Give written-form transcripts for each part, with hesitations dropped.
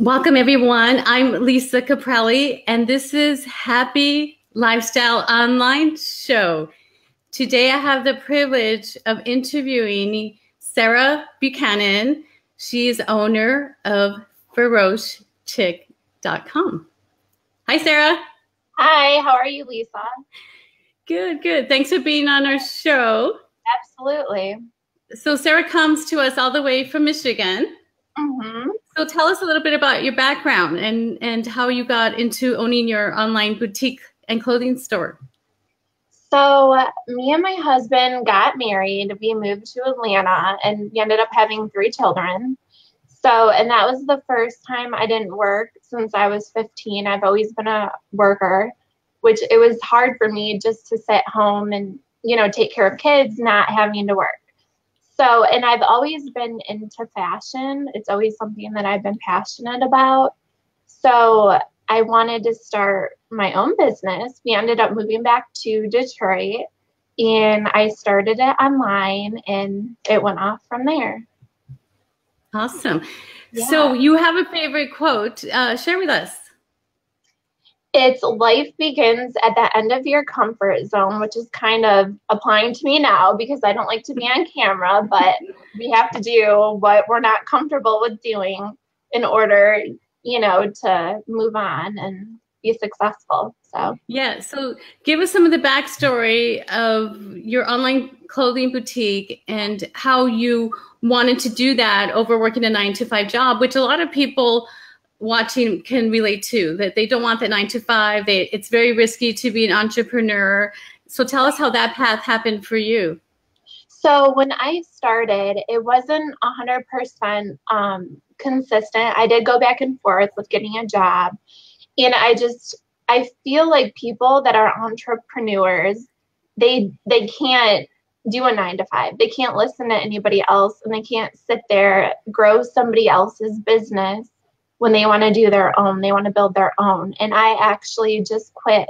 Welcome, everyone. I'm Lisa Caprelli, and this is Happy Lifestyle Online Show. Today, I have the privilege of interviewing Sarah Buckhannon. She is owner of FeroceChick.com. Hi, Sarah. Hi, how are you, Lisa? Good, good. Thanks for being on our show. Absolutely. So Sarah comes to us all the way from Michigan. Mm-hmm. So tell us a little bit about your background and how you got into owning your online boutique and clothing store. So me and my husband got married. We moved to Atlanta and we ended up having 3 children. And that was the first time I didn't work since I was 15. I've always been a worker, which it was hard for me just to sit home and, take care of kids, not having to work. And I've always been into fashion. It's always something that I've been passionate about. So I wanted to start my own business. We ended up moving back to Detroit and I started it online and it went off from there. Awesome. Yeah. So you have a favorite quote. Share with us. It's life begins at the end of your comfort zone, which is kind of applying to me now because I don't like to be on camera, but we have to do what we're not comfortable with doing in order, to move on and be successful. Yeah. So give us some of the backstory of your online clothing boutique and how you wanted to do that over working a 9-to-5 job, which a lot of people watching can relate to, that they don't want that 9-to-5. It's very risky to be an entrepreneur. So tell us how that path happened for you. So when I started, it wasn't 100% consistent. I did go back and forth with getting a job. And I feel like people that are entrepreneurs, they can't do a 9-to-5. They can't listen to anybody else and they can't sit there, grow somebody else's business when they want to do their own. They want to build their own. And I actually just quit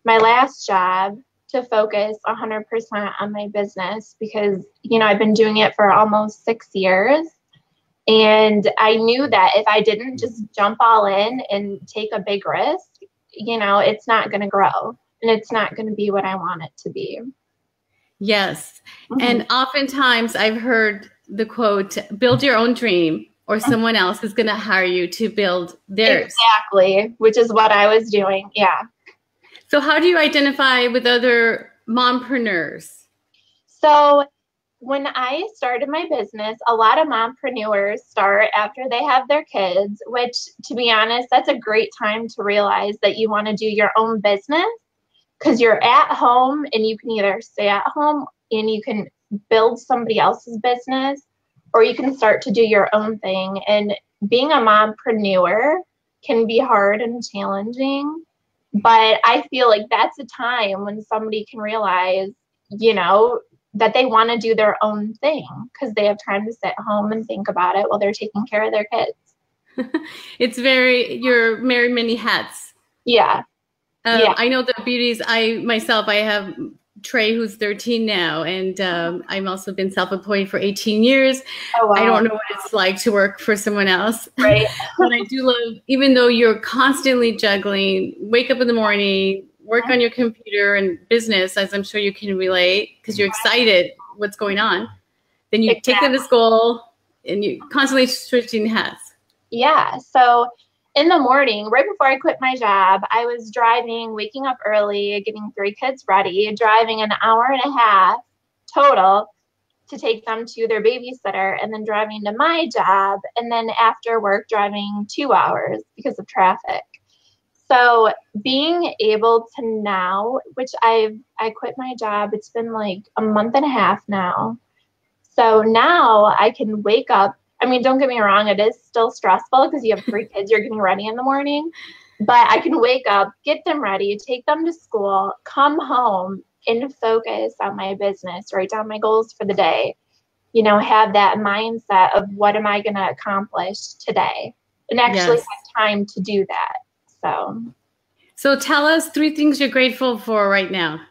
my last job to focus 100% on my business because, I've been doing it for almost 6 years. And I knew that if I didn't just jump all in and take a big risk, it's not going to grow and it's not going to be what I want it to be. Yes. Mm-hmm. And oftentimes I've heard the quote, build your own dream, or someone else is going to hire you to build theirs. Exactly, which is what I was doing. Yeah. So how do you identify with other mompreneurs? So when I started my business, a lot of mompreneurs start after they have their kids, which, to be honest, that's a great time to realize that you want to do your own business because you're at home and you can either stay at home and you can build somebody else's business, or you can start to do your own thing. And being a mompreneur can be hard and challenging, but I feel like that's a time when somebody can realize, that they want to do their own thing because they have time to sit home and think about it while they're taking care of their kids. You're wearing many hats. Yeah. Yeah. I know the beauties. I have Trey, who's 13 now, and I've also been self-employed for 18 years. Oh, wow. I don't know what it's like to work for someone else. Right. But I do love, even though you're constantly juggling, wake up in the morning, work on your computer and business, as I'm sure you can relate, because you're excited what's going on. Then you take them to school and you constantly switching hats. Yeah. So in the morning, right before I quit my job, I was driving, waking up early, getting 3 kids ready, driving an hour and a half total to take them to their babysitter, and then driving to my job. And then after work, driving 2 hours because of traffic. So being able to now, which I quit my job, it's been like a month and a half now. So now I can wake up. I mean, don't get me wrong, it is still stressful because you have 3 kids you're getting ready in the morning, but I can wake up, get them ready, take them to school, come home and focus on my business, write down my goals for the day, have that mindset of what am I going to accomplish today and actually have time to do that. So tell us 3 things you're grateful for right now.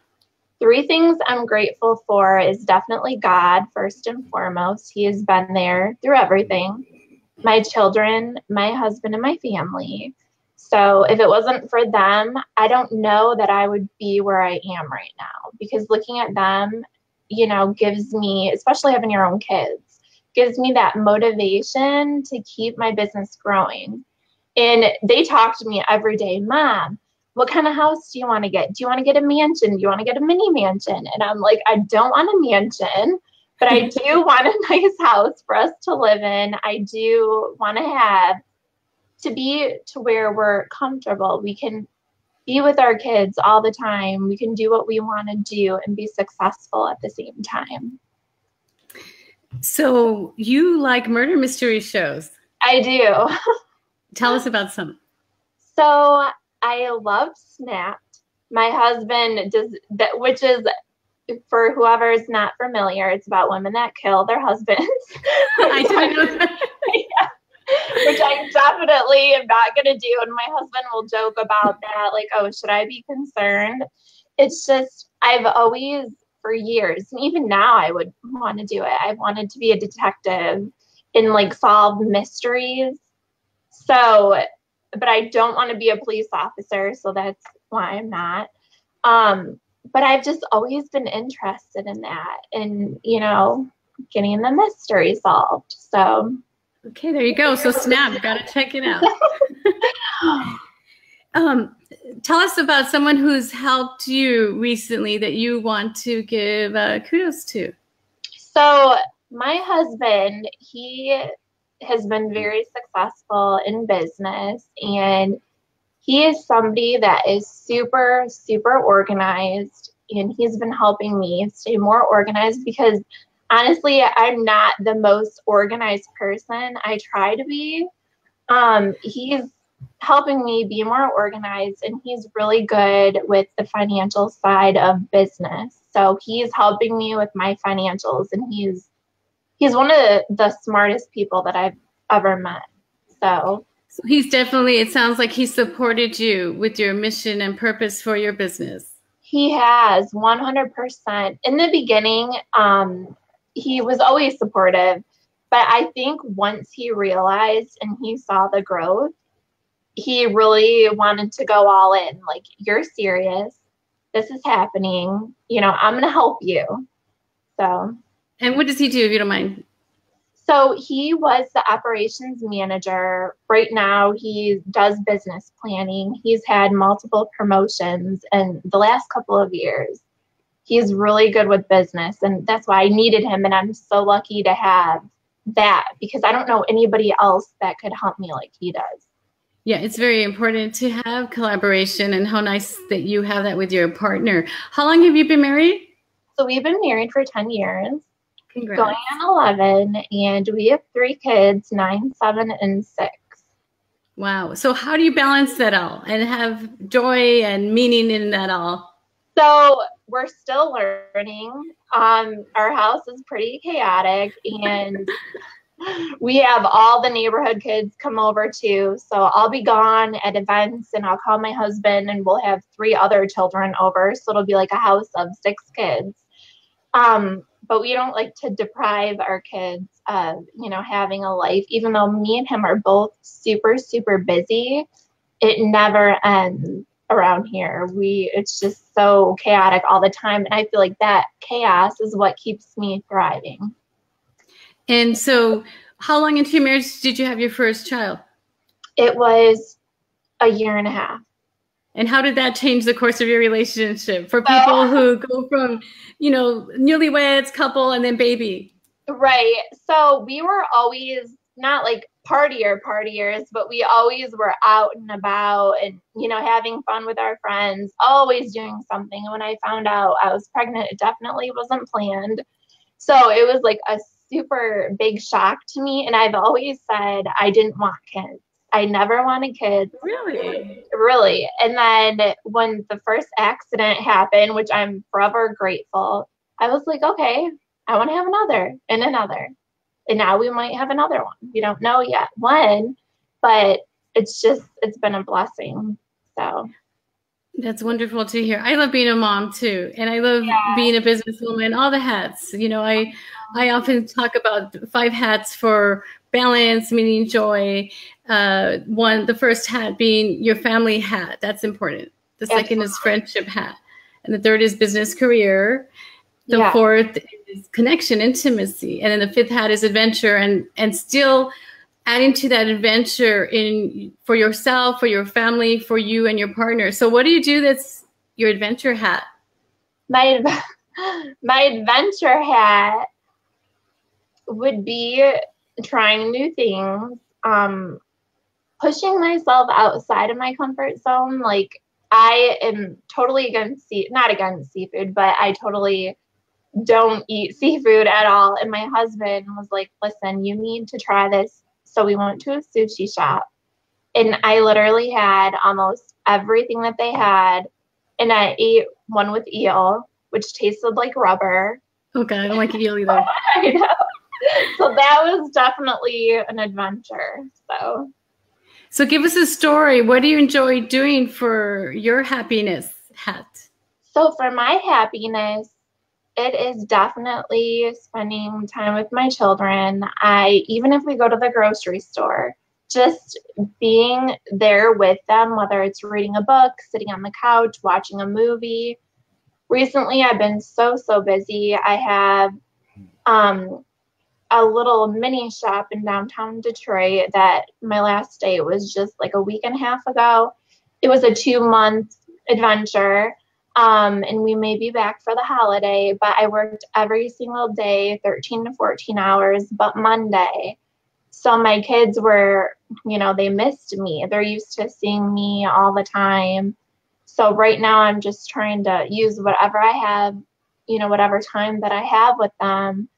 3 things I'm grateful for is definitely God, first and foremost. He has been there through everything. my children, my husband, and my family. So if it wasn't for them, I don't know that I would be where I am right now, because looking at them, you know, gives me, especially having your own kids, gives me that motivation to keep my business growing. And they talk to me every day, Mom, what kind of house do you want to get? Do you want to get a mansion? Do you want to get a mini mansion? And I'm like, I don't want a mansion, but I do want a nice house for us to live in. I do want to be to where we're comfortable. We can be with our kids all the time. We can do what we want to do and be successful at the same time. So you like murder mystery shows? I do. Tell us about some. So I love Snapped. My husband does that, which is, for whoever is not familiar, it's about women that kill their husbands. I didn't know that. Yeah. Which I definitely am not going to do. And my husband will joke about that, like, oh, should I be concerned? It's just, I've always, for years, and even now I would want to do it. I wanted to be a detective and like solve mysteries. So, but I don't want to be a police officer, so that's why I'm not. But I've just always been interested in that and, you know, getting the mystery solved. So. Okay, there you go. So Snap, got to check it out. Tell us about someone who's helped you recently that you want to give kudos to. So my husband, he has been very successful in business, and he is somebody that is super, super organized, and he's been helping me stay more organized because honestly, I'm not the most organized person. I try to be. He's helping me be more organized, and he's really good with the financial side of business. So he's helping me with my financials, and he's one of the smartest people that I've ever met. So he's definitely, it sounds like he supported you with your mission and purpose for your business. He has 100%. In the beginning, he was always supportive, but I think once he realized and he saw the growth, he really wanted to go all in. Like, you're serious. This is happening. You know, I'm going to help you. So. And what does he do, if you don't mind? So he was the operations manager. Right now, he does business planning. He's had multiple promotions in the last couple of years. He's really good with business, and that's why I needed him, and I'm so lucky to have that because I don't know anybody else that could help me like he does. Yeah, it's very important to have collaboration, and how nice that you have that with your partner. How long have you been married? So we've been married for 10 years. Congrats. Going on 11, and we have 3 kids, 9, 7, and 6. Wow. So how do you balance that all and have joy and meaning in that all? So we're still learning. Our house is pretty chaotic, and we have all the neighborhood kids come over too. So I'll be gone at events, and I'll call my husband, and we'll have 3 other children over. So it'll be like a house of 6 kids. But we don't like to deprive our kids of, you know, having a life. Even though me and him are both super, super busy, it never ends around here. It's just so chaotic all the time. And I feel like that chaos is what keeps me thriving. And so how long into your marriage did you have your first child? It was a year and a half. And how did that change the course of your relationship for people who go from, you know, newlyweds, couple, and then baby? Right. So we were always not like partiers, but we always were out and about and, you know, having fun with our friends, always doing something. And when I found out I was pregnant, it definitely wasn't planned. So it was like a super big shock to me. And I've always said I didn't want kids. I never wanted kids. Really? Really. And then when the first accident happened, which I'm forever grateful, I was like, okay, I want to have another and another. And now we might have another one. We don't know yet when, but it's been a blessing. So. That's wonderful to hear. I love being a mom too. And I love being a businesswoman, all the hats. You know, I often talk about 5 hats for balance, meaning joy. The first hat being your family hat. That's important. The second is friendship hat. And the third is business career. The fourth is connection, intimacy. And then the fifth hat is adventure, and still adding to that adventure for yourself, for your family, for you and your partner. So what do you do that's your adventure hat? My adventure hat would be trying new things, pushing myself outside of my comfort zone. Like, I am totally not against seafood, but I totally don't eat seafood at all. And my husband was like, listen, you need to try this. So we went to a sushi shop, and I literally had almost everything that they had. And I ate one with eel, which tasted like rubber. Okay, I don't like eel either. I know. So that was definitely an adventure. So give us a story. What do you enjoy doing for your happiness hat? So for my happiness, it is definitely spending time with my children. Even if we go to the grocery store, just being there with them, whether it's reading a book, sitting on the couch, watching a movie. Recently, I've been so busy. I have a little mini shop in downtown Detroit that my last day was just like a week and a half ago. It was a 2-month adventure. And we may be back for the holiday, but I worked every single day, 13 to 14 hours, but Monday. So my kids were, they missed me. They're used to seeing me all the time. So right now I'm just trying to use whatever I have, whatever time that I have with them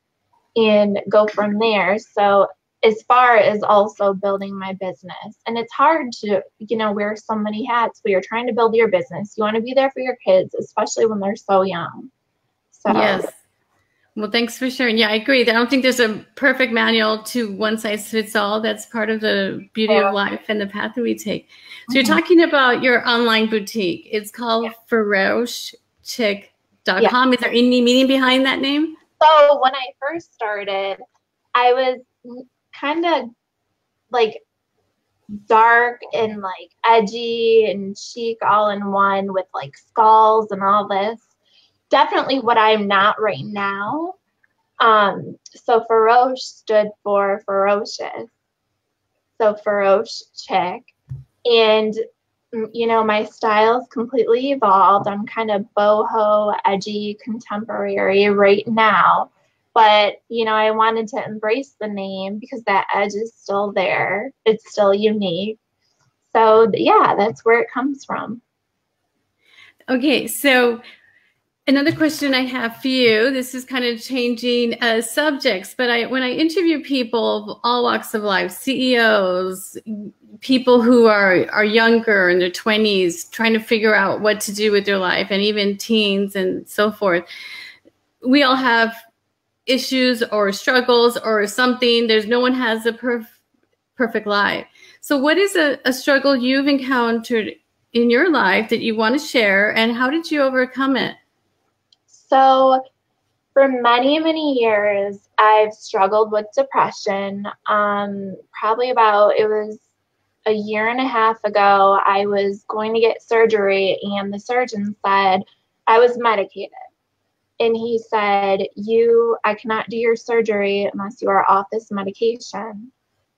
and go from there. So as far as also building my business, and it's hard to, wear so many hats when you're trying to build your business. You want to be there for your kids, especially when they're so young. So yes. Well, thanks for sharing. Yeah, I agree. I don't think there's a perfect manual to one size fits all. That's part of the beauty of life and the path that we take. So you're talking about your online boutique. It's called ferocichick.com. Is there any meaning behind that name? So when I first started, I was kind of like dark and like edgy and chic all in one with like skulls and all this. Definitely what I'm not right now. So Feroce stood for ferocious. So Feroce Chick. And, my style's completely evolved. I'm kind of boho, edgy, contemporary right now. But, I wanted to embrace the name because that edge is still there. It's still unique. So, yeah, that's where it comes from. Okay, so another question I have for you, this is kind of changing subjects, but when I interview people of all walks of life, CEOs, people who are younger in their 20s, trying to figure out what to do with their life, and even teens and so forth, we all have issues or struggles or something. No one has a perfect life. So what is a struggle you've encountered in your life that you want to share, and how did you overcome it? So for many, many years, I've struggled with depression. It was a year and a half ago, I was going to get surgery, and the surgeon said I was medicated. And he said, I cannot do your surgery unless you are off this medication.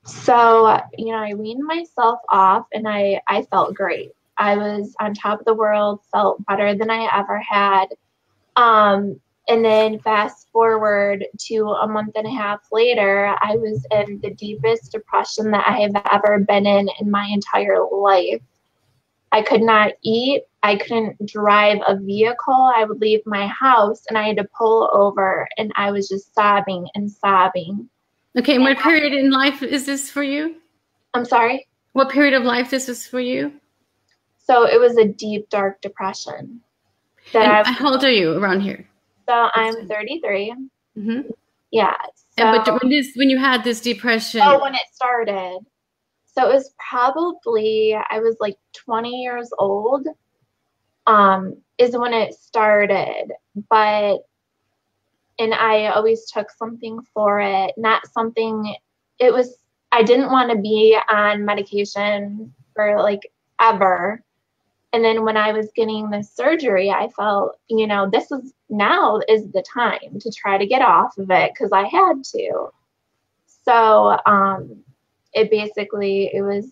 So, I weaned myself off, and I felt great. I was on top of the world, felt better than I ever had. And then fast forward to a month and a half later, I was in the deepest depression that I have ever been in my entire life. I could not eat. I couldn't drive a vehicle. I would leave my house and I had to pull over, and I was just sobbing and sobbing. Okay, and what period in life is this for you? I'm sorry? What period of life this is for you? So it was a deep, dark depression. How old are you around here? So I'm 33. Mm-hmm. Yeah. So, but when you had this depression? Oh, when it started. So it was probably, I was like 20 years old, is when it started. And I always took something for it, not something, it was I didn't want to be on medication for like ever. And then when I was getting this surgery, I felt, you know, now is the time to try to get off of it because I had to. So it was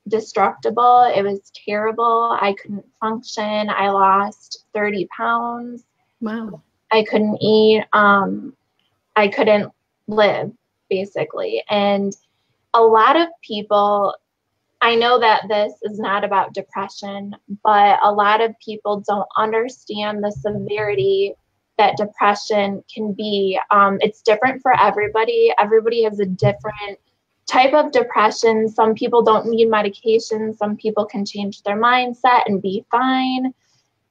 destructible. It was terrible. I couldn't function. I lost 30 pounds. Wow. I couldn't eat. I couldn't live, basically. And a lot of people, I know that this is not about depression, but a lot of people don't understand the severity that depression can be. It's different for everybody. Everybody has a different type of depression. Some people don't need medication. Some people can change their mindset and be fine.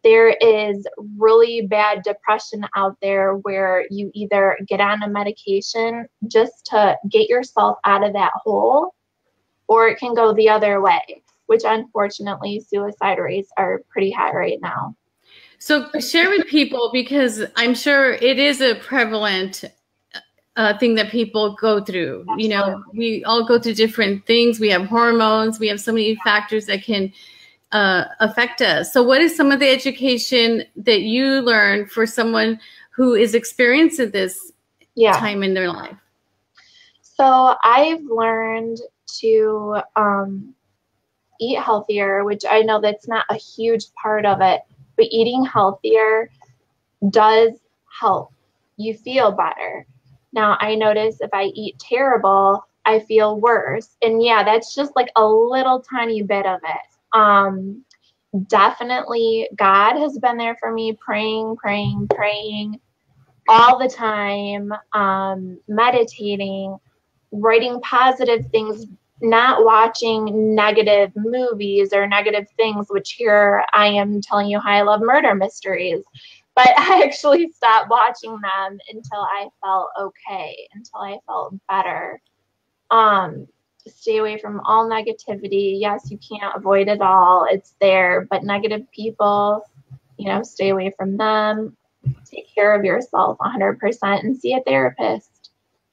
There is really bad depression out there where you either get on a medication just to get yourself out of that hole, or it can go the other way, which unfortunately suicide rates are pretty high right now. So share with people, because I'm sure it is a prevalent thing that people go through. Absolutely. You know, we all go through different things. We have hormones. We have so many factors that can affect us. So what is some of the education that you learned for someone who is experiencing this time in their life? So I've learned to eat healthier, which I know that's not a huge part of it, but eating healthier does help you feel better. Now, I notice if I eat terrible, I feel worse. And yeah, that's just like a little tiny bit of it. Definitely God has been there for me, praying all the time, meditating, writing positive things, not watching negative movies or negative things, which here I am telling you how I love murder mysteries. But I actually stopped watching them until I felt okay, until I felt better. Stay away from all negativity. Yes, you can't avoid it all. It's there. But negative people, you know, stay away from them. Take care of yourself 100% and see a therapist.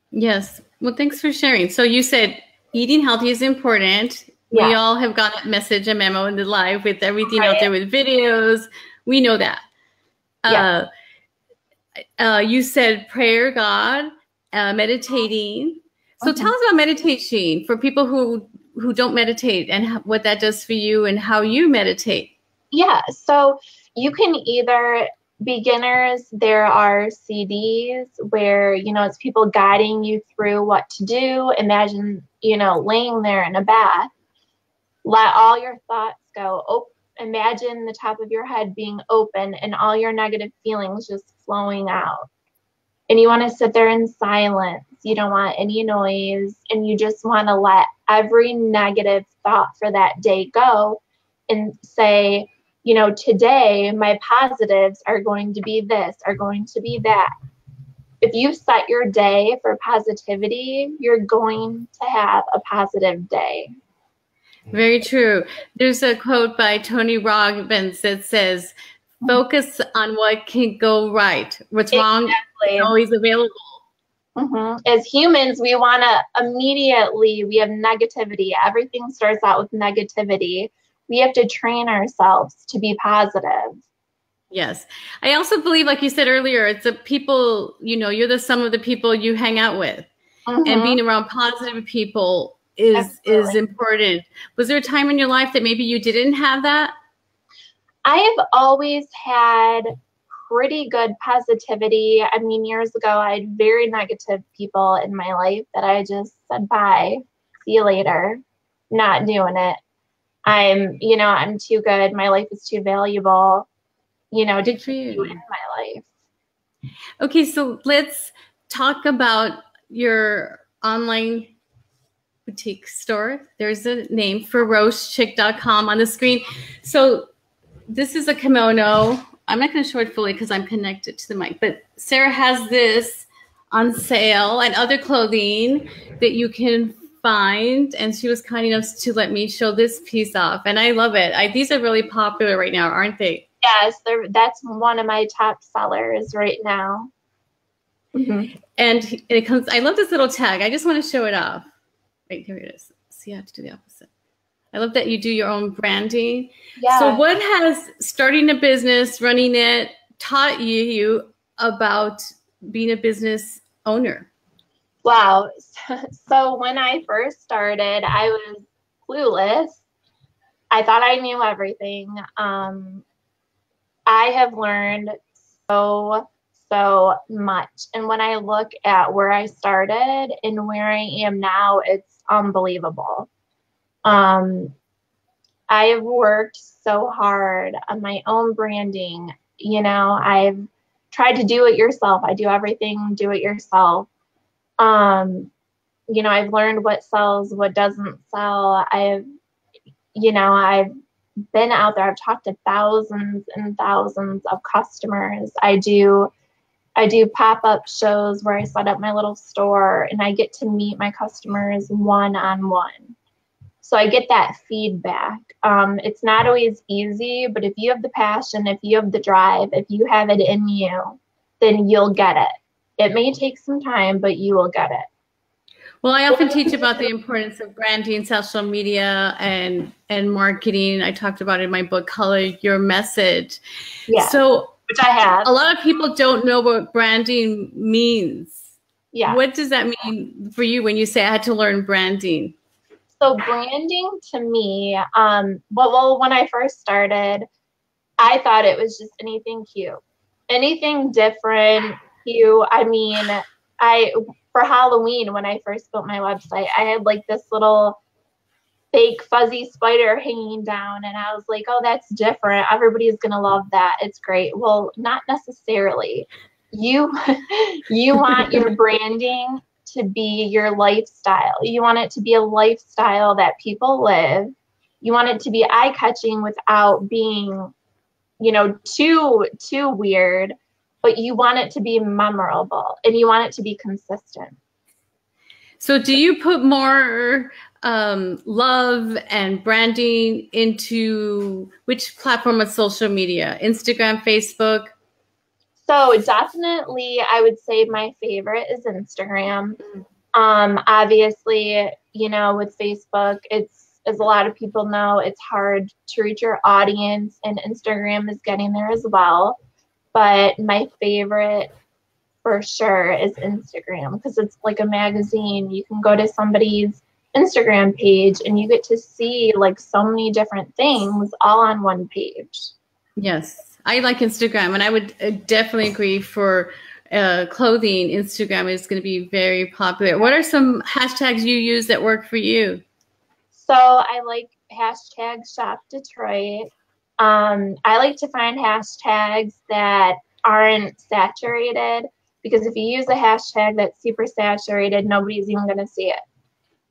Yes. Well, thanks for sharing. So you said eating healthy is important. Yeah. We all have got a message, a memo in the life with everything out there with videos. We know that. Yeah. You said prayer, God, meditating. So tell us about meditation for people who don't meditate and what that does for you and how you meditate. Yeah. So you can either beginners, there are CDs where, you know, it's people guiding you through what to do. Imagine, you know, laying there in a bath. Let all your thoughts go. Imagine the top of your head being open and all your negative feelings just flowing out. And you want to sit there in silence. You don't want any noise. And you just want to let every negative thought for that day go and say, you know, today my positives are going to be this, are going to be that. If you set your day for positivity, you're going to have a positive day. Very true. There's a quote by Tony Robbins that says, focus on what can go right. What's wrong is always available. As humans, we want to immediately, we have negativity. Everything starts out with negativity. We have to train ourselves to be positive. Yes. I also believe, like you said earlier, it's the people, you know, you're the sum of the people you hang out with. And being around positive people is important. Was there a time in your life that maybe you didn't have that? I have always had pretty good positivity. I mean, years ago, I had very negative people in my life that I just said, bye, see you later, not doing it. I'm too good. My life is too valuable, you know, to keep in my life. Okay, so let's talk about your online boutique store. There's a name, ferocichick.com on the screen. So this is a kimono. I'm not going to show it fully because I'm connected to the mic, but Sarah has this on sale and other clothing that you can find. And she was kind enough to let me show this piece off. And I love it. These are really popular right now, aren't they? Yes, that's one of my top sellers right now. And it comes, I love this little tag. I just want to show it off. Right, here it is. See, I have to do the opposite. I love that you do your own branding. Yeah. So what has starting a business, running it, taught you about being a business owner? Wow. So when I first started, I was clueless. I thought I knew everything. I have learned so much. And when I look at where I started and where I am now, it's unbelievable. I have worked so hard on my own branding. You know, I've tried to do it yourself. I do everything, do it yourself. You know, I've learned what sells, what doesn't sell. I've been out there. I've talked to thousands and thousands of customers. I do pop-up shows where I set up my little store and I get to meet my customers one-on-one. So I get that feedback. It's not always easy, but if you have the passion, if you have the drive, if you have it in you, then you'll get it. It may take some time, but you will get it. Well, I often teach about the importance of branding, social media, and marketing. I talked about it in my book, Color Your Message. Yeah. So, which I have. A lot of people don't know what branding means. Yeah. What does that mean for you when you say I had to learn branding? So branding to me, well, when I first started, I thought it was just anything cute, anything different, cute. I mean, for Halloween, when I first built my website, I had like this little fake fuzzy spider hanging down, and I was like, oh, that's different. Everybody's gonna love that. It's great. Well, not necessarily. You want your branding to be your lifestyle. You want it to be a lifestyle that people live. You want it to be eye-catching without being, you know, too weird, but you want it to be memorable and you want it to be consistent. So do you put more love and branding into which platform of social media? Instagram, Facebook? So definitely, I would say my favorite is Instagram. Obviously, you know, with Facebook, it's, as a lot of people know, it's hard to reach your audience, and Instagram is getting there as well. But my favorite for sure is Instagram, because it's like a magazine. You can go to somebody's Instagram page and you get to see like so many different things all on one page. Yes, I like Instagram, and I would definitely agree for clothing. Instagram is going to be very popular. What are some hashtags you use that work for you? So I like hashtag Shop Detroit. I like to find hashtags that aren't saturated, because if you use a hashtag that's super saturated, nobody's even going to see it.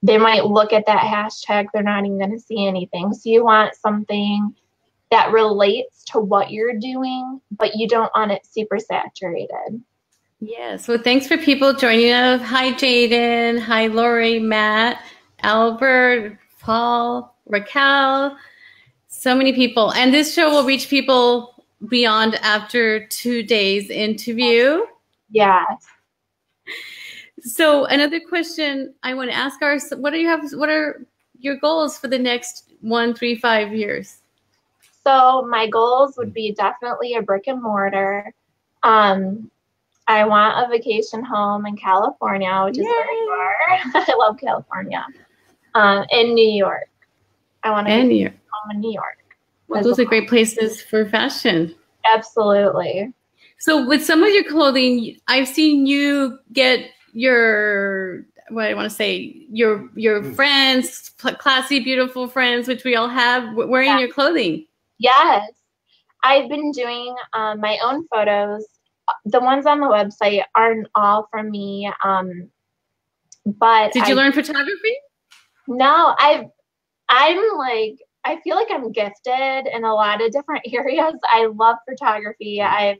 They might look at that hashtag, they're not even going to see anything. So you want something that relates to what you're doing, but you don't want it super saturated. Yes. Well, thanks for people joining us. Hi, Jaden. Hi, Lori, Matt, Albert, Paul, Raquel. So many people. And this show will reach people beyond after 2 days interview. Yeah. So another question I want to ask are, what are your goals for the next 1, 3, 5 years? So my goals would be definitely a brick and mortar. I want a vacation home in California, which is very far. I love California. In New York. I want to be home in New York. Well, those are great places for fashion. Absolutely. So with some of your clothing, I've seen you get your, what I want to say, your friends, classy, beautiful friends, which we all have, wearing your clothing. Yes. I've been doing my own photos. The ones on the website aren't all from me. But did you learn photography? No, I feel like I'm gifted in a lot of different areas. I love photography. I've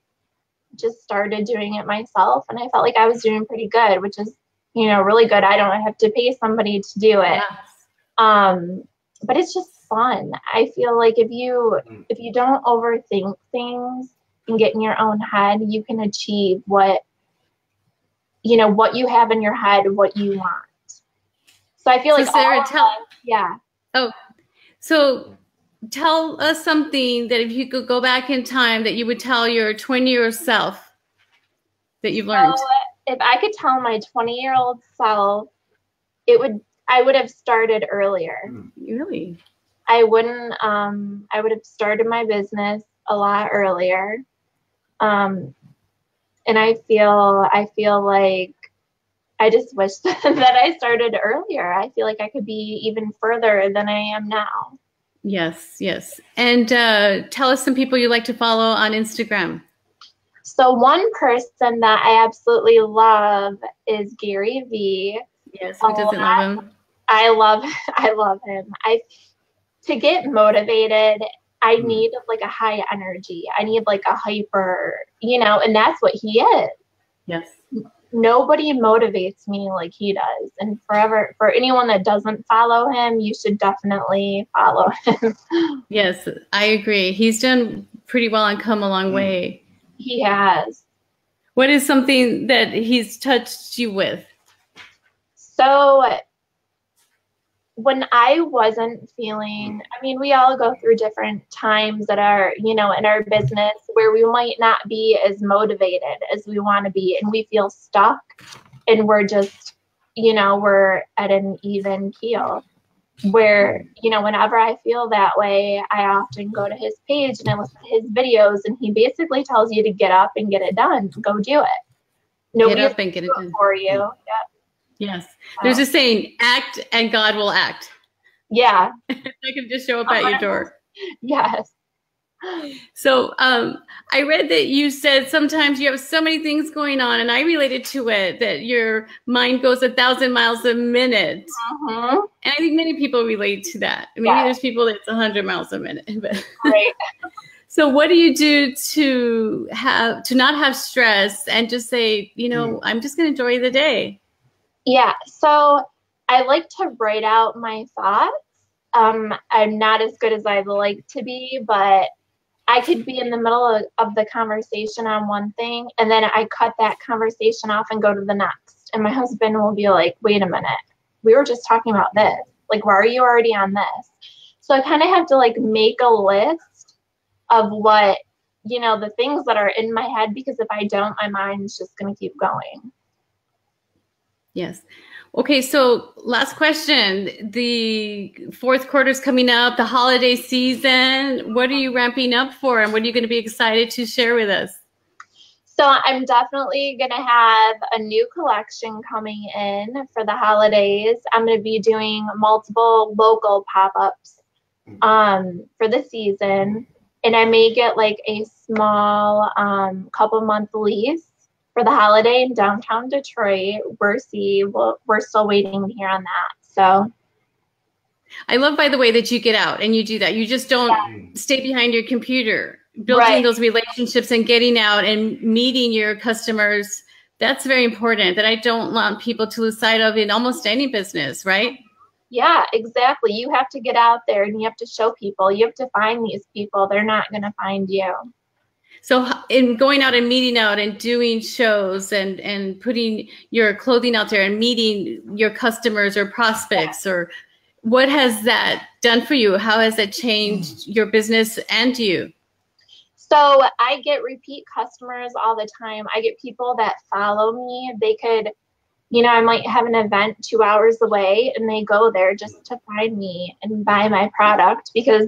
just started doing it myself, and I felt like I was doing pretty good, which is, you know, really good. I don't have to pay somebody to do it. Yes. But it's just fun. I feel like if you don't overthink things and get in your own head, you can achieve what you have in your head, what you want. So I feel So like Sarah, yeah. Oh, so tell us something that if you could go back in time that you would tell your 20-year-old self that you've learned. So if I could tell my 20-year-old self, I would have started earlier. Really? I would have started my business a lot earlier. And I feel like I just wish that I started earlier. I feel like I could be even further than I am now. Yes, yes. And tell us some people you like to follow on Instagram. So one person that I absolutely love is Gary V. Yes, who doesn't love him? I love him. To get motivated, I need like a high energy. I need like a hyper, and that's what he is. Yes. Nobody motivates me like he does. And for anyone that doesn't follow him, you should definitely follow him. Yes, I agree. He's done pretty well and come a long way. He has. What is something that he's touched you with? So when I wasn't feeling, we all go through different times that are, in our business where we might not be as motivated as we want to be, and we feel stuck, and we're just, we're at an even keel. Where, whenever I feel that way, I often go to his page and I listen to his videos, and he basically tells you to get up and get it done. Go do it. Nobody get up and get it done for you. Yep. Yes. There's a saying, act and God will act. Yeah. I can just show up at your door. Yes. So I read that you said sometimes you have so many things going on, and I related to it, that your mind goes 1,000 miles a minute. Mm-hmm. And I think many people relate to that. Maybe there's people that's 100 miles a minute. But right. So what do you do to not have stress and just say, I'm just going to enjoy the day? Yeah. So I like to write out my thoughts. I'm not as good as I'd like to be, but I could be in the middle of the conversation on one thing, and then I cut that conversation off and go to the next. And my husband will be like, wait a minute, we were just talking about this. Like, why are you already on this? So I kind of have to like make a list of what, the things that are in my head, because if I don't, my mind's just going to keep going. Yes. Okay, so last question. The fourth quarter is coming up, the holiday season. What are you ramping up for, and what are you going to be excited to share with us? So I'm definitely going to have a new collection coming in for the holidays. I'm going to be doing multiple local pop-ups for the season, and I may get like a small couple-month lease for the holiday in downtown Detroit. We're still waiting to hear on that. So I love, by the way, that you get out and you do that. You just don't stay behind your computer. Building those relationships and getting out and meeting your customers, that's very important, that I don't want people to lose sight of in almost any business, right? Yeah, exactly. You have to get out there and you have to show people. You have to find these people. They're not going to find you. So in going out and meeting out and doing shows and putting your clothing out there and meeting your customers or prospects, or what has that done for you? How has that changed your business and you? So I get repeat customers all the time. I get people that follow me. They could, I might have an event 2 hours away, and they go there just to find me and buy my product because,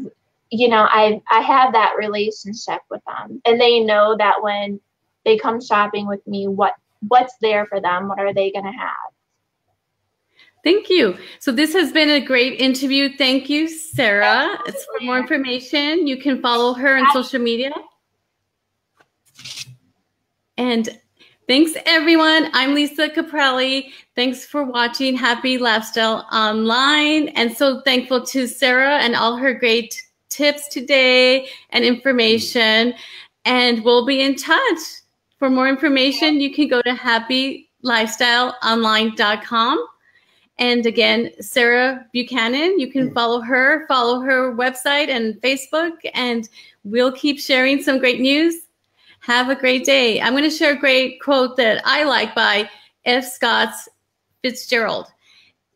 I have that relationship with them, and they know that when they come shopping with me, what's there for them, what are they going to have. Thank you. So this has been a great interview. Thank you, Sarah. It's for more information, you can follow her on social media. And thanks, everyone. I'm Lisa Caprelli. Thanks for watching Happy Lifestyle Online. And so thankful to Sarah and all her great tips today and information. And we'll be in touch. For more information, you can go to happylifestyleonline.com. And again, Sarah Buckhannon, you can follow her website and Facebook, and we'll keep sharing some great news. Have a great day. I'm going to share a great quote that I like by F. Scott Fitzgerald.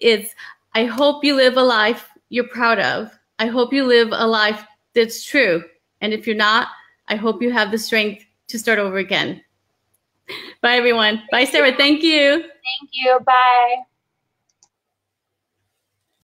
I I hope you live a life you're proud of. I hope you live a life that's true. And if you're not, I hope you have the strength to start over again. Bye, everyone. Bye, Sarah. Thank you. Thank you. Bye.